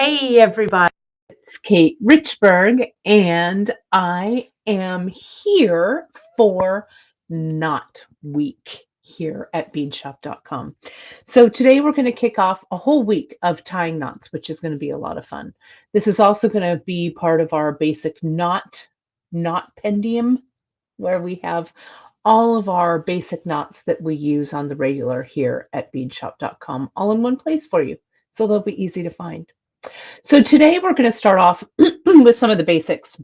Hey everybody, it's Kate Richburg, and I am here for Knot Week here at Beadshop.com. So today we're going to kick off a whole week of tying knots, which is going to be a lot of fun. This is also going to be part of our basic knot pendium, where we have all of our basic knots that we use on the regular here at Beadshop.com all in one place for you. So they'll be easy to find. So today we're going to start off with some of the basics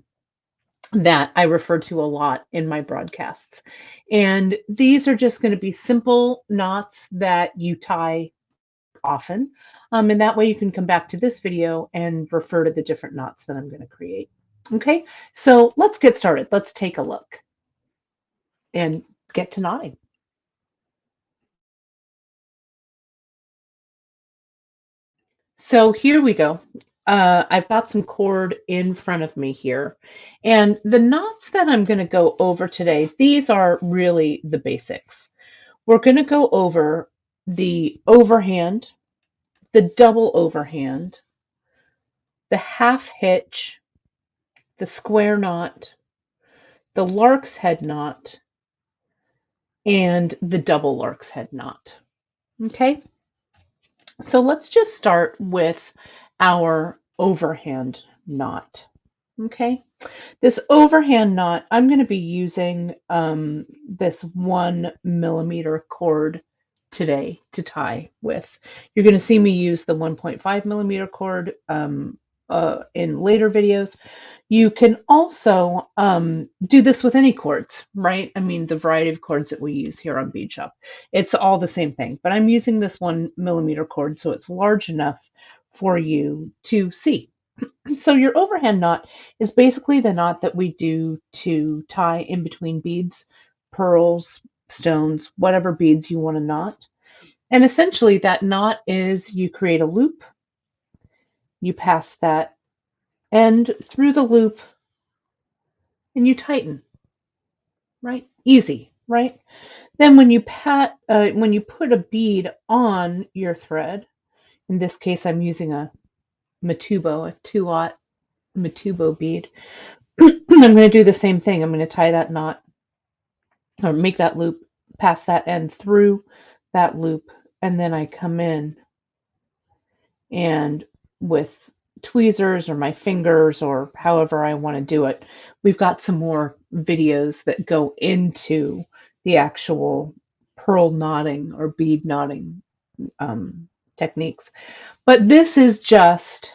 that I refer to a lot in my broadcasts. And these are just going to be simple knots that you tie often. And that way you can come back to this video and refer to the different knots that I'm going to create. Okay, so let's get started. Let's take a look and get to knotting. So here we go. I've got some cord in front of me here. And the knots that I'm going to go over today, these are really the basics. We're going to go over the overhand, the double overhand, the half hitch, the square knot, the Larks head knot, and the double Larks head knot. Okay? So let's just start with our overhand knot. Okay, this overhand knot, I'm going to be using this 1 millimeter cord today to tie with. You're going to see me use the 1.5 millimeter cord in later videos. You can also do this with any cords, right? I mean, the variety of cords that we use here on Beadshop. It's all the same thing, but I'm using this 1 millimeter cord, so it's large enough for you to see. So your overhand knot is basically the knot that we do to tie in between beads, pearls, stones, whatever beads you want to knot. And essentially that knot is you create a loop, you pass that end through the loop, and you tighten, right? Easy, right? Then when you put a bead on your thread, in this case I'm using a Matubo, a 2-aught Matubo bead. I'm going to do the same thing. I'm going to tie that knot or make that loop, pass that end through that loop, and then I come in and with tweezers or my fingers or however I want to do it. We've got some more videos that go into the actual pearl knotting or bead knotting techniques. But this is just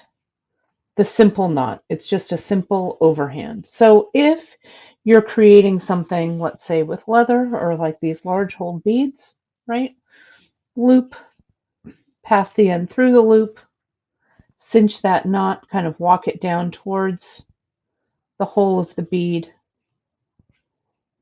the simple knot. It's just a simple overhand. So if you're creating something, let's say with leather or like these large hold beads, right? Loop, pass the end through the loop, cinch that knot, kind of walk it down towards the hole of the bead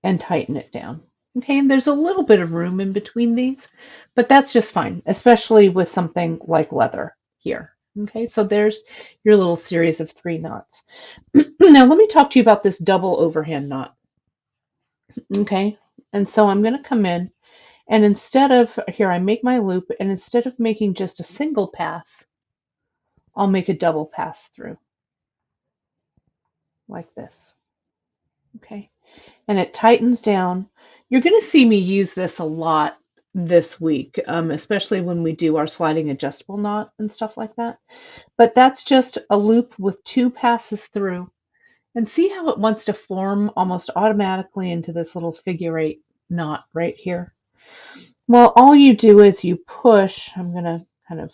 and tighten it down. Okay, and there's a little bit of room in between these, but that's just fine, especially with something like leather here. Okay, so there's your little series of 3 knots. Now let me talk to you about this double overhand knot. Okay, and so I'm going to come in and instead of, here I make my loop, and instead of making just a single pass, I'll make a double pass through like this. Okay, and it tightens down. You're going to see me use this a lot this week, especially when we do our sliding adjustable knot and stuff like that. But that's just a loop with 2 passes through. And see how it wants to form almost automatically into this little figure 8 knot right here? Well, all you do is you push. I'm going to kind of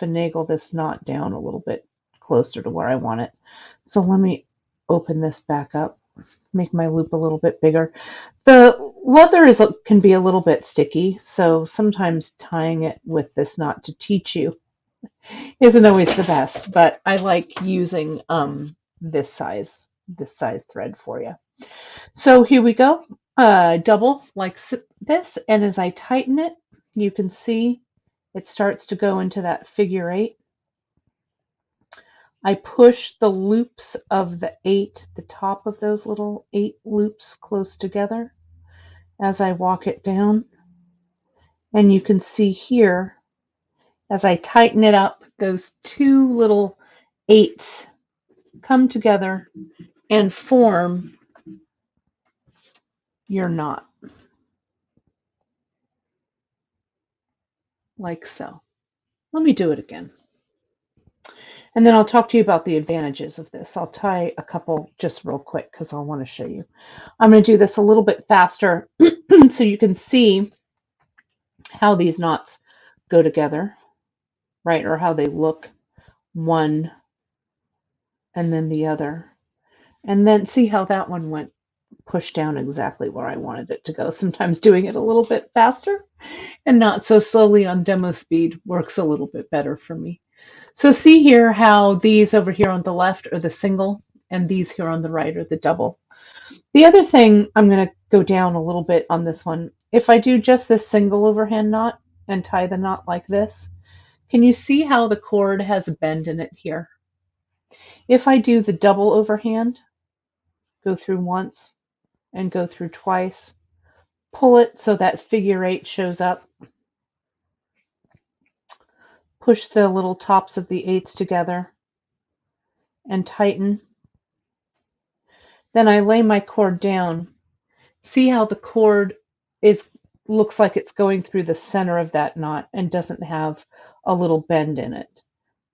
finagle this knot down a little bit closer to where I want it. So let me open this back up, make my loop a little bit bigger. The leather can be a little bit sticky, so sometimes tying it with this knot to teach you isn't always the best, but I like using this size thread for you. So here we go, double like this, and as I tighten it, you can see it starts to go into that figure 8. I push the loops of the 8, the top of those little 8 loops close together as I walk it down. And you can see here, as I tighten it up, those two little eights come together and form your knot, like so. Let me do it again. And then I'll talk to you about the advantages of this. I'll tie a couple just real quick because I'll want to show you. I'm going to do this a little bit faster so you can see how these knots go together, right? Or how they look, one and then the other. And then see how that one went pushed down exactly where I wanted it to go. Sometimes doing it a little bit faster and not so slowly on demo speed works a little bit better for me. So see here how these over here on the left are the single and these here on the right are the double. The other thing, I'm going to go down a little bit on this one. If I do just this single overhand knot and tie the knot like this, can you see how the cord has a bend in it here? If I do the double overhand, go through once and go through twice, pull it so that figure eight shows up, push the little tops of the eights together and tighten. Then I lay my cord down. See how the cord looks like it's going through the center of that knot and doesn't have a little bend in it.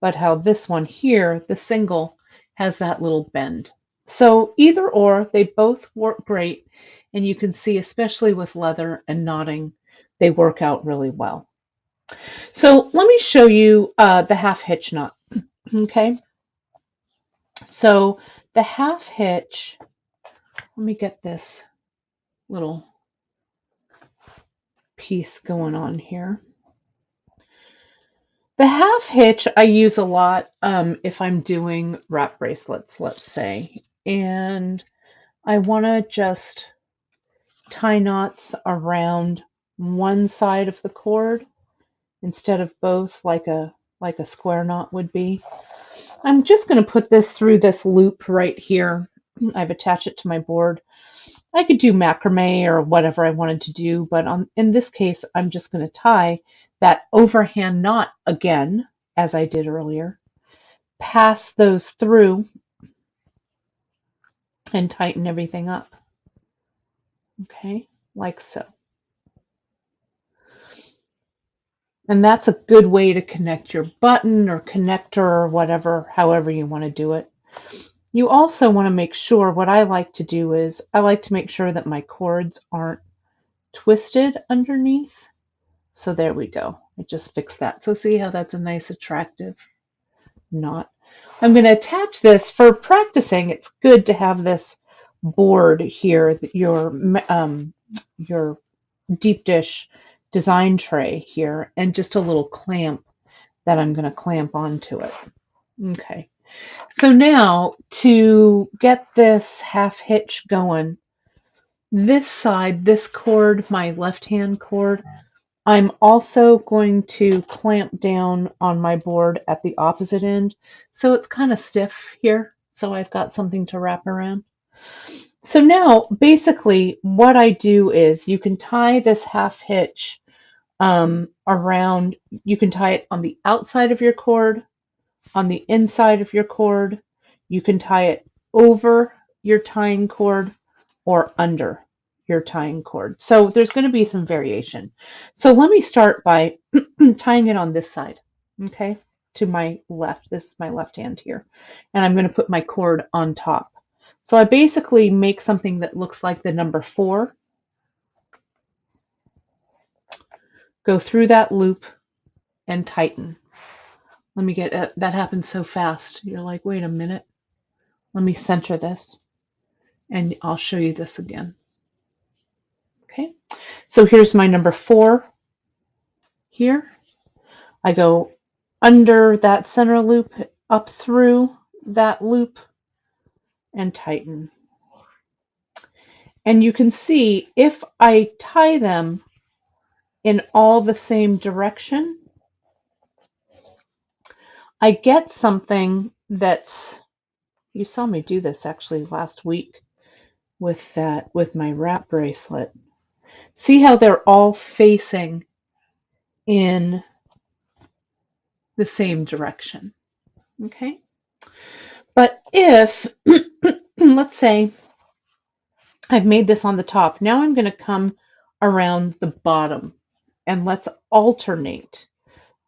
But how this one here, the single, has that little bend. So either or, they both work great. And you can see, especially with leather and knotting, they work out really well. So let me show you the half hitch knot. Okay. So the half hitch, let me get this little piece going on here. The half hitch I use a lot if I'm doing wrap bracelets, let's say, and I want to just tie knots around one side of the cord instead of both, like a square knot would be. I'm just going to put this through this loop right here. I've attached it to my board. I could do macrame or whatever I wanted to do, but in this case, I'm just going to tie that overhand knot again, as I did earlier, pass those through and tighten everything up. Okay, like so. And that's a good way to connect your button or connector or whatever, however you want to do it. You also want to make sure, what I like to do is, I like to make sure that my cords aren't twisted underneath. So there we go. I just fixed that. So see how that's a nice attractive knot. I'm going to attach this for practicing. It's good to have this board here, your deep dish design tray here, and just a little clamp that I'm going to clamp onto it. Okay. So now to get this half hitch going, this side, this cord, my left hand cord, I'm also going to clamp down on my board at the opposite end. So it's kind of stiff here. So I've got something to wrap around. So now basically what I do is you can tie this half hitch around, you can tie it on the outside of your cord, on the inside of your cord. You can tie it over your tying cord or under your tying cord. So there's going to be some variation. So let me start by tying it on this side, okay, to my left. This is my left hand here. And I'm going to put my cord on top. So I basically make something that looks like the number 4. Go through that loop and tighten. Let me get that happens so fast. You're like, wait a minute. Let me center this and I'll show you this again. Okay, so here's my number 4 here. I go under that center loop, up through that loop, and tighten. And you can see if I tie them in all the same direction, I get something that's, you saw me do this actually last week with my wrap bracelet. See how they're all facing in the same direction. Okay. But if, let's say I've made this on the top, now I'm going to come around the bottom and let's alternate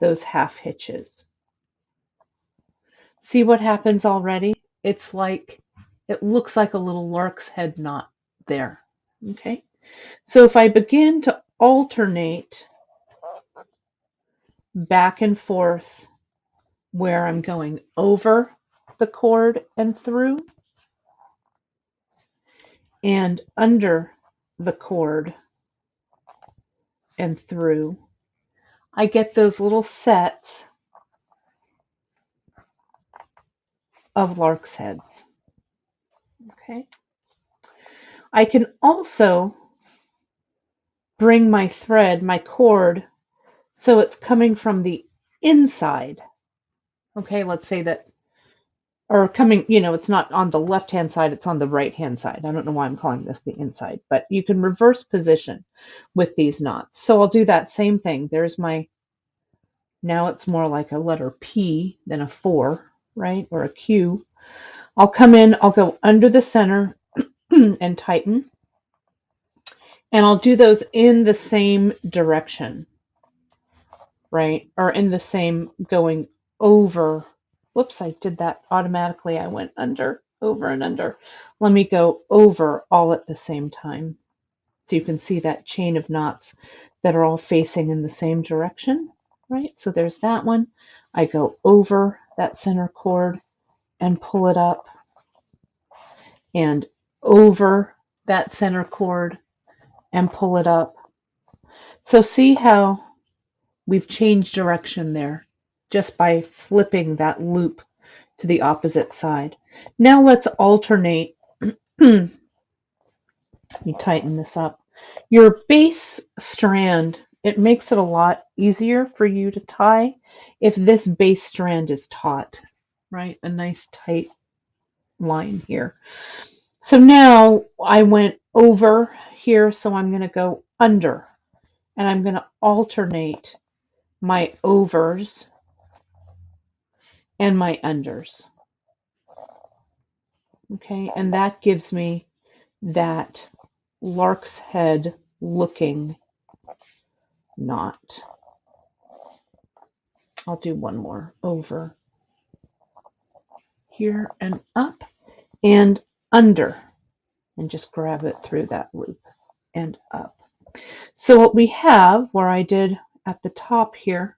those half hitches. See what happens already? It's like, it looks like a little lark's head knot there. Okay. So if I begin to alternate back and forth where I'm going over the cord and through and under the cord and through, I get those little sets of lark's heads. Okay. I can also bring my thread, my cord, so it's coming from the inside. Okay, let's say that, or coming, it's not on the left-hand side, it's on the right-hand side. I don't know why I'm calling this the inside, but you can reverse position with these knots. So I'll do that same thing. There's my, now it's more like a letter P than a 4, right, or a Q. I'll come in, I'll go under the center and tighten. And I'll do those in the same direction, right? Or in the same going over. Whoops, I did that automatically. I went under, over and under. Let me go over all at the same time. So you can see that chain of knots that are all facing in the same direction, right? So there's that one. I go over that center cord and pull it up, and over that center cord and pull it up. So see how we've changed direction there just by flipping that loop to the opposite side. Now let's alternate. You tighten this up. Your base strand, it makes it a lot easier for you to tie if this base strand is taut, right? A nice tight line here. So now I went over here, so I'm going to go under, and I'm going to alternate my overs and my unders. Okay, and that gives me that lark's head looking knot. I'll do one more over here and up and under, and just grab it through that loop and up. So what we have, where I did at the top here,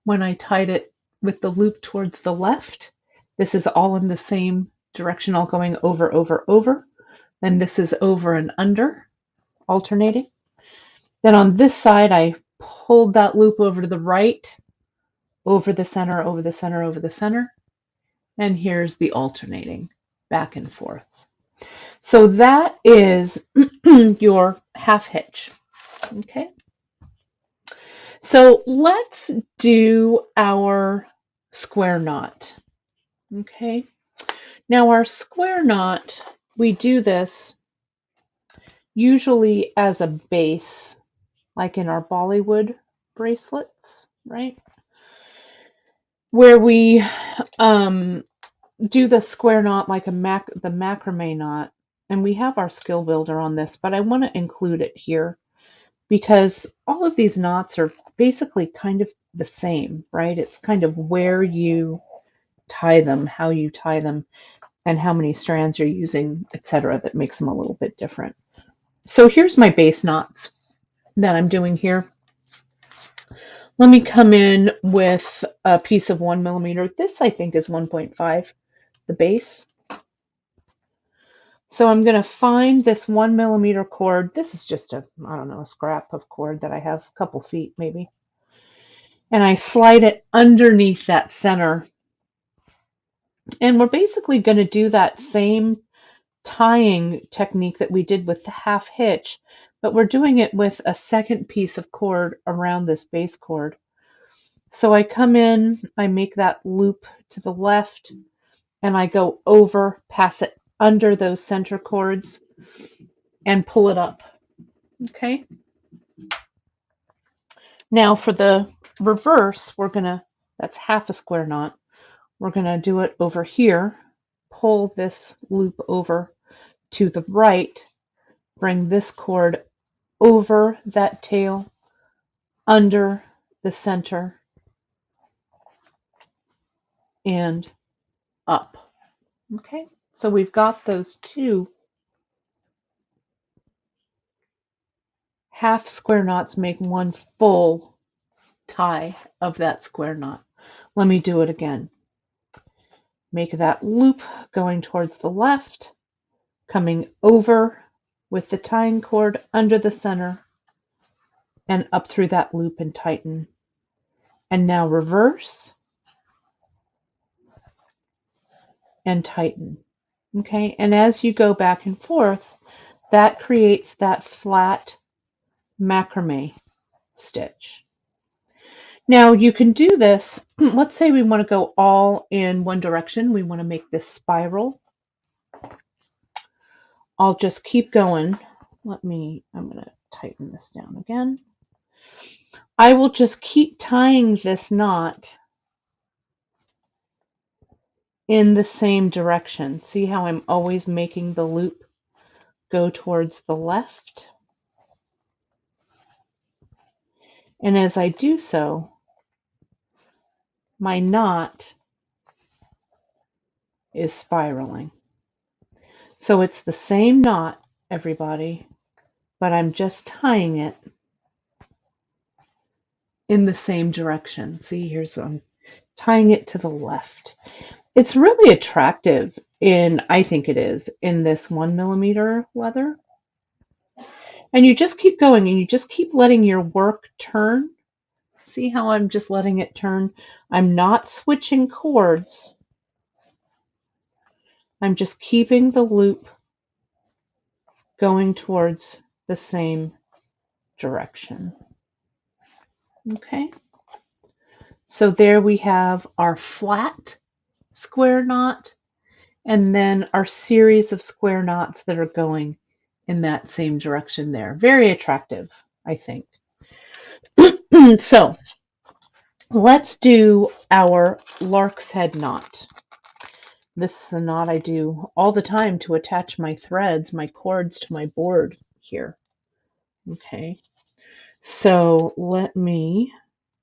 when I tied it with the loop towards the left, this is all in the same direction, all going over, over, over. Then this is over and under, alternating. Then on this side, I pulled that loop over to the right, over the center, over the center, over the center. And here's the alternating back and forth. So that is your half hitch. Okay. So let's do our square knot. Okay. Now our square knot, we do this usually as a base, like in our Bollywood bracelets, right? Where we do the square knot like the macrame knot, and we have our skill builder on this, but I want to include it here because all of these knots are basically kind of the same, right? It's kind of where you tie them, how you tie them, and how many strands you're using, etc., that makes them a little bit different. So here's my base knots that I'm doing here. Let me come in with a piece of 1 millimeter. This I think is 1.5, the base. So I'm going to find this 1 millimeter cord. This is just a, I don't know, a scrap of cord that I have, a couple feet maybe. And I slide it underneath that center. And we're basically going to do that same tying technique that we did with the half hitch, but we're doing it with a second piece of cord around this base cord. So I come in, I make that loop to the left, and I go over, pass it under those center cords, and pull it up. Okay. Now for the reverse, we're going to That's half a square knot. We're going to do it over here. Pull this loop over to the right. Bring this cord over that tail, under the center, and up. Okay, so we've got those two half square knots make one full tie of that square knot. Let me do it again. Make that loop going towards the left, coming over with the tying cord under the center and up through that loop and tighten. And now reverse and tighten. Okay, and as you go back and forth, that creates that flat macrame stitch. Now you can do this, let's say we want to go all in one direction, we want to make this spiral. I'll just keep going. I'm going to tighten this down again. I will just keep tying this knot in the same direction. See how I'm always making the loop go towards the left? And as I do so, my knot is spiraling. So it's the same knot, everybody, but I'm just tying it in the same direction. See, here's I'm tying it to the left. It's really attractive I think it is, in this 1mm leather. And you just keep going and you just keep letting your work turn. See how I'm just letting it turn? I'm not switching cords. I'm just keeping the loop going towards the same direction. Okay, so there we have our flat square knot and then our series of square knots that are going in that same direction there. Very attractive, I think. So let's do our lark's head knot. This is a knot I do all the time to attach my threads, my cords to my board here. Okay, so let me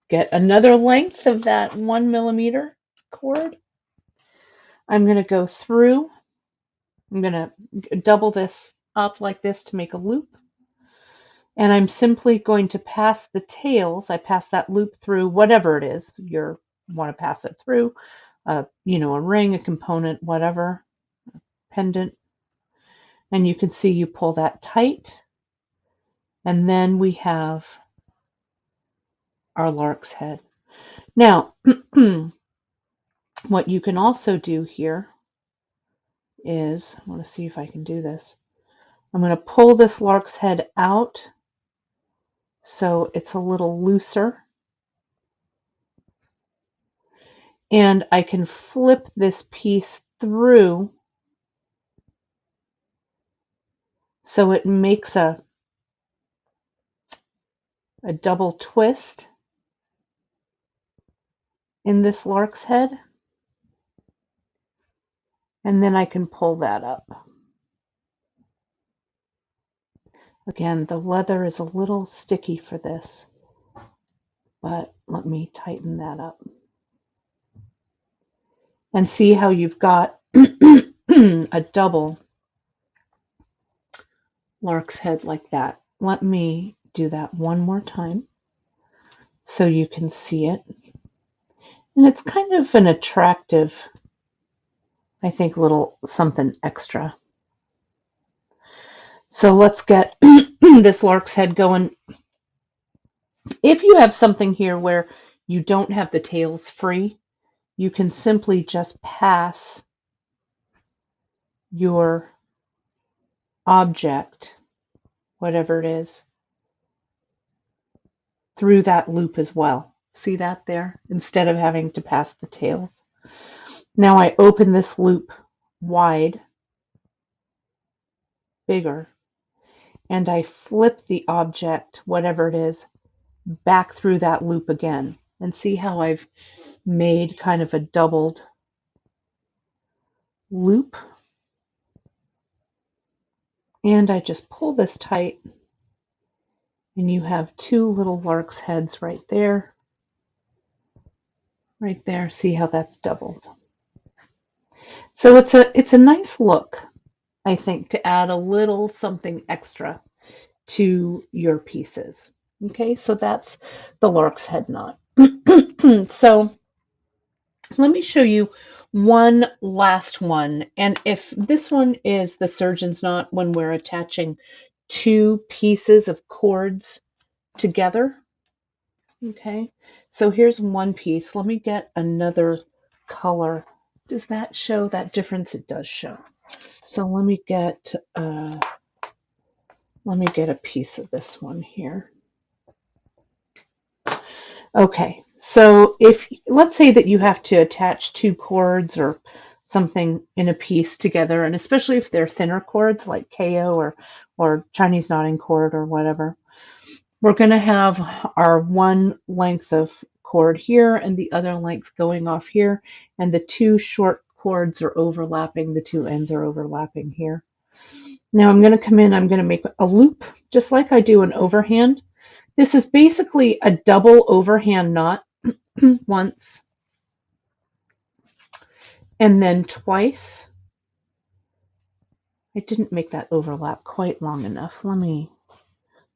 get another length of that 1mm cord. I'm going to go through. I'm going to double this up like this to make a loop. And I'm simply going to pass the tails. I pass that loop through whatever it is you want to pass it through. You know, a ring, a component, whatever, pendant. And you can see you pull that tight. And then we have our lark's head. Now, what you can also do here is, I want to see if I can do this. I'm going to pull this lark's head out so it's a little looser. And I can flip this piece through so it makes a double twist in this lark's head. And then I can pull that up. Again, the leather is a little sticky for this, but let me tighten that up. And see how you've got a double lark's head like that. Let me do that one more time so you can see it. And it's kind of an attractive, I think, little something extra. So let's get this lark's head going. If you have something here where you don't have the tails free, you can simply just pass your object, whatever it is, through that loop as well. See that there? Instead of having to pass the tails. Now I open this loop wide, bigger, and I flip the object, whatever it is, back through that loop again. And see how I've made kind of a doubled loop. And I just pull this tight, and you have two little lark's heads right there. Right there. See how that's doubled. So it's a nice look, I think, to add a little something extra to your pieces. Okay, so that's the lark's head knot. So let me show you one last one. And if this one is the surgeon's knot, when we're attaching two pieces of cords together. Okay, so here's one piece. Let me get another color. Does that show that difference? It does show. So let me get a piece of this one here. Okay, so if let's say that you have to attach two cords or something in a piece together, and especially if they're thinner cords like KO or Chinese knotting cord or whatever, we're going to have our one length of cord here and the other length going off here, and the two short cords are overlapping, the two ends are overlapping here. Now I'm going to come in, I'm going to make a loop just like I do an overhand. This is basically a double overhand knot once and then twice. I didn't make that overlap quite long enough.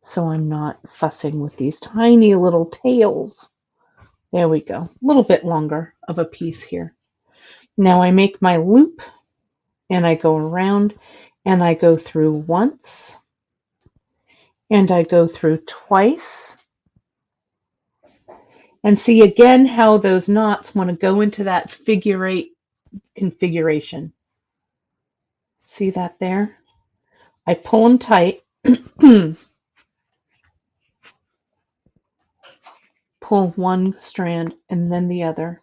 So I'm not fussing with these tiny little tails. There we go. A little bit longer of a piece here. Now I make my loop and I go around and I go through once and I go through twice. And see again how those knots want to go into that figure eight configuration. See that there? I pull them tight. Pull one strand and then the other.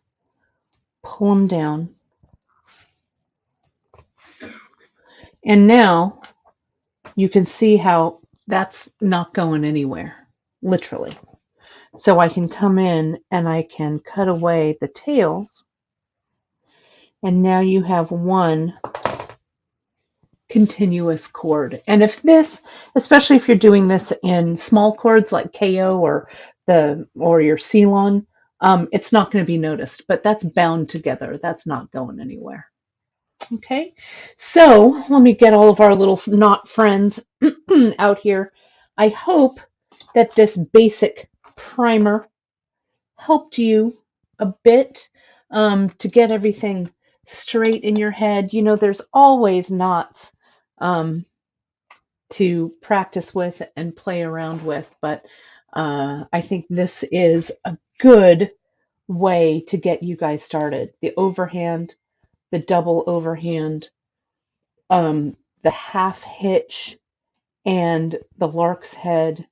Pull them down. And now you can see how that's not going anywhere, literally. So I can come in and I can cut away the tails. And now you have one continuous cord. And if this, especially if you're doing this in small cords like KO or your Ceylon, it's not going to be noticed, but that's bound together. That's not going anywhere. Okay, so let me get all of our little knot friends out here. I hope that this basic primer helped you a bit to get everything straight in your head. You know, there's always knots to practice with and play around with, but I think this is a good way to get you guys started. The overhand, the double overhand, the half hitch, and the lark's head,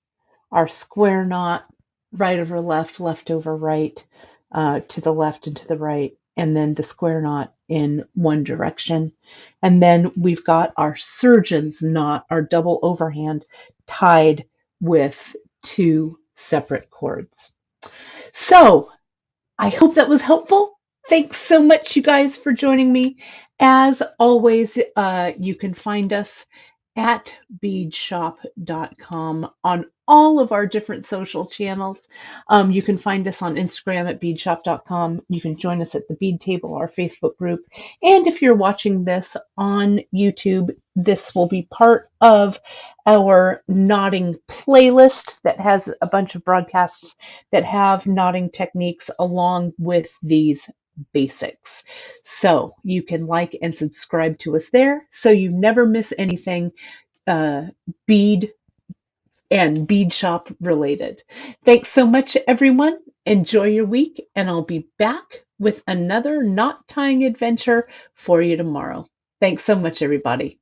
our square knot, right over left, left over right, to the left and to the right, and then the square knot in one direction. And then we've got our surgeon's knot, our double overhand, tied with two separate cords. So I hope that was helpful. Thanks so much, you guys, for joining me. As always, you can find us at beadshop.com on all of our different social channels. You can find us on Instagram at beadshop.com. You can join us at the Bead Table, our Facebook group. And if you're watching this on YouTube, this will be part of our knotting playlist that has a bunch of broadcasts that have knotting techniques along with these basics. So you can like and subscribe to us there so you never miss anything bead and bead shop related. Thanks so much, everyone. Enjoy your week, and I'll be back with another knot tying adventure for you tomorrow. Thanks so much, everybody.